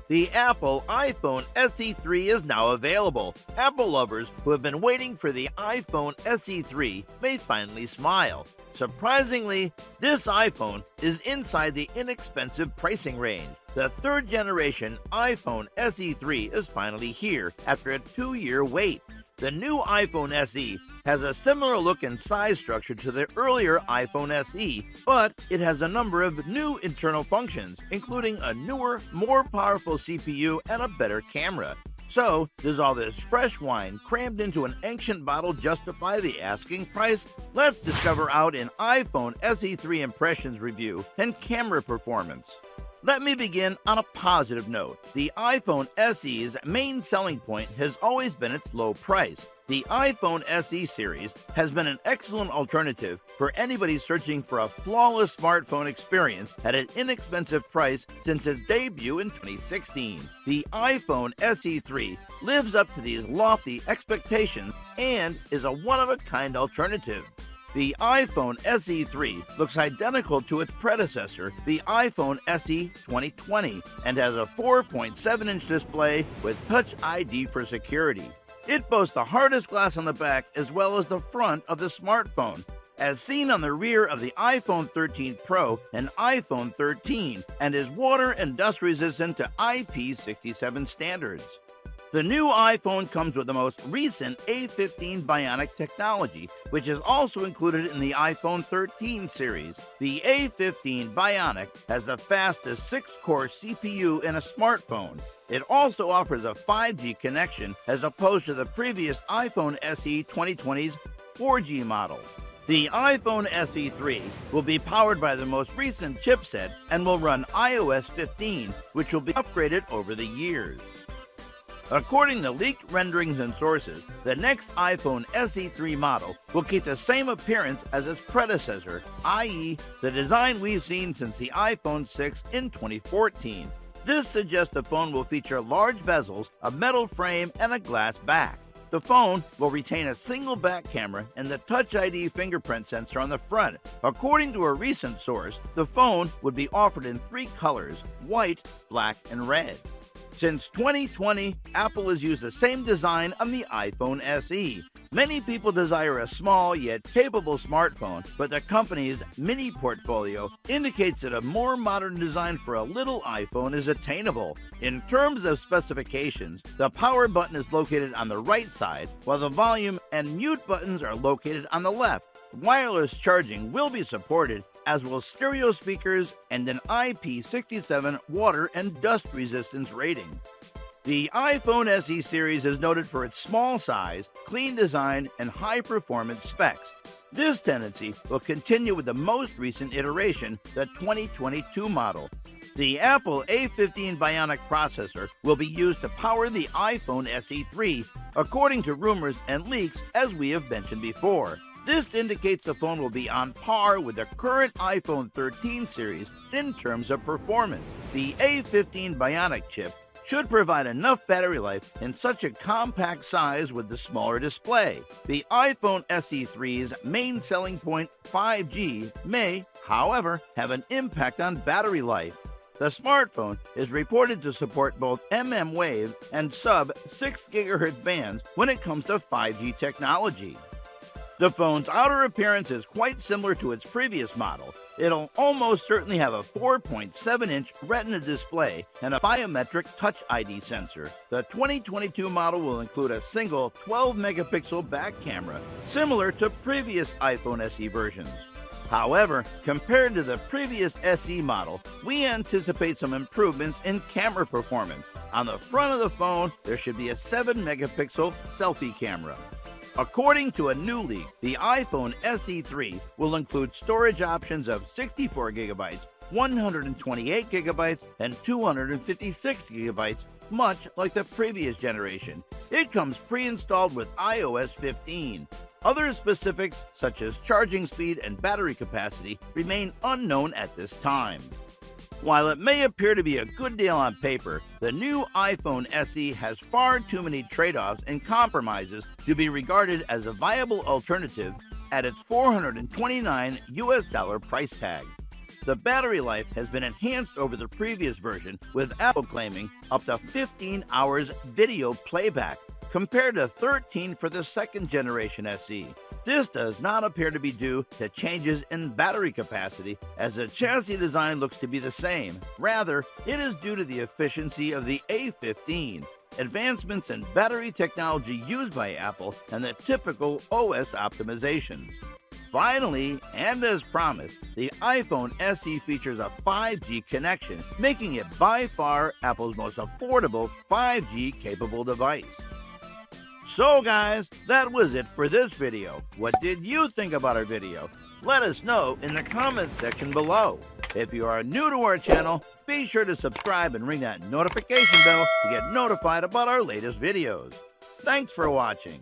The Apple iPhone SE 3 is now available. Apple lovers who have been waiting for the iPhone SE 3 may finally smile. Surprisingly, this iPhone is inside the inexpensive pricing range. The third generation iPhone SE 3 is finally here after a 2-year wait. The new iPhone SE has a similar look and size structure to the earlier iPhone SE, but it has a number of new internal functions, including a newer, more powerful CPU and a better camera. So, does all this fresh wine crammed into an ancient bottle justify the asking price? Let's discover out in iPhone SE 3 Impressions review and camera performance. Let me begin on a positive note. The iPhone SE's main selling point has always been its low price. The iPhone SE series has been an excellent alternative for anybody searching for a flawless smartphone experience at an inexpensive price since its debut in 2016. The iPhone SE 3 lives up to these lofty expectations and is a one-of-a-kind alternative. The iPhone SE 3 looks identical to its predecessor, the iPhone SE 2020, and has a 4.7-inch display with Touch ID for security. It boasts the hardest glass on the back as well as the front of the smartphone, as seen on the rear of the iPhone 13 Pro and iPhone 13, and is water and dust resistant to IP67 standards. The new iPhone comes with the most recent A15 Bionic technology, which is also included in the iPhone 13 series. The A15 Bionic has the fastest 6-core CPU in a smartphone. It also offers a 5G connection as opposed to the previous iPhone SE 2020's 4G model. The iPhone SE 3 will be powered by the most recent chipset and will run iOS 15, which will be upgraded over the years. According to leaked renderings and sources, the next iPhone SE 3 model will keep the same appearance as its predecessor, i.e., the design we've seen since the iPhone 6 in 2014. This suggests the phone will feature large bezels, a metal frame, and a glass back. The phone will retain a single back camera and the Touch ID fingerprint sensor on the front. According to a recent source, the phone would be offered in 3 colors: white, black, and red. Since 2020, Apple has used the same design on the iPhone SE. Many people desire a small yet capable smartphone, but the company's mini portfolio indicates that a more modern design for a little iPhone is attainable. In terms of specifications, the power button is located on the right side, while the volume and mute buttons are located on the left. Wireless charging will be supported, as will stereo speakers and an IP67 water and dust resistance rating. The iPhone SE series is noted for its small size, clean design, and high-performance specs. This tendency will continue with the most recent iteration, the 2022 model. The Apple A15 Bionic processor will be used to power the iPhone SE 3, according to rumors and leaks, as we have mentioned before. This indicates the phone will be on par with the current iPhone 13 series in terms of performance. The A15 Bionic chip should provide enough battery life in such a compact size with the smaller display. The iPhone SE 3's main selling point, 5G, may, however, have an impact on battery life. The smartphone is reported to support both mmWave and sub-6 GHz bands when it comes to 5G technology. The phone's outer appearance is quite similar to its previous model. It'll almost certainly have a 4.7-inch Retina display and a biometric Touch ID sensor. The 2022 model will include a single 12-megapixel back camera, similar to previous iPhone SE versions. However, compared to the previous SE model, we anticipate some improvements in camera performance. On the front of the phone, there should be a 7-megapixel selfie camera. According to a new leak, the iPhone SE 3 will include storage options of 64 GB, 128 GB, and 256 GB, much like the previous generation. It comes pre-installed with iOS 15. Other specifics, such as charging speed and battery capacity, remain unknown at this time. While it may appear to be a good deal on paper, the new iPhone SE has far too many trade-offs and compromises to be regarded as a viable alternative at its $429 price tag. The battery life has been enhanced over the previous version, with Apple claiming up to 15 hours video playback, compared to 13 for the second generation SE. This does not appear to be due to changes in battery capacity, as the chassis design looks to be the same. Rather, it is due to the efficiency of the A15, advancements in battery technology used by Apple, and the typical OS optimizations. Finally, and as promised, the iPhone SE features a 5G connection, making it by far Apple's most affordable 5G capable device. So guys, that was it for this video. What did you think about our video? Let us know in the comments section below. If you are new to our channel, be sure to subscribe and ring that notification bell to get notified about our latest videos. Thanks for watching.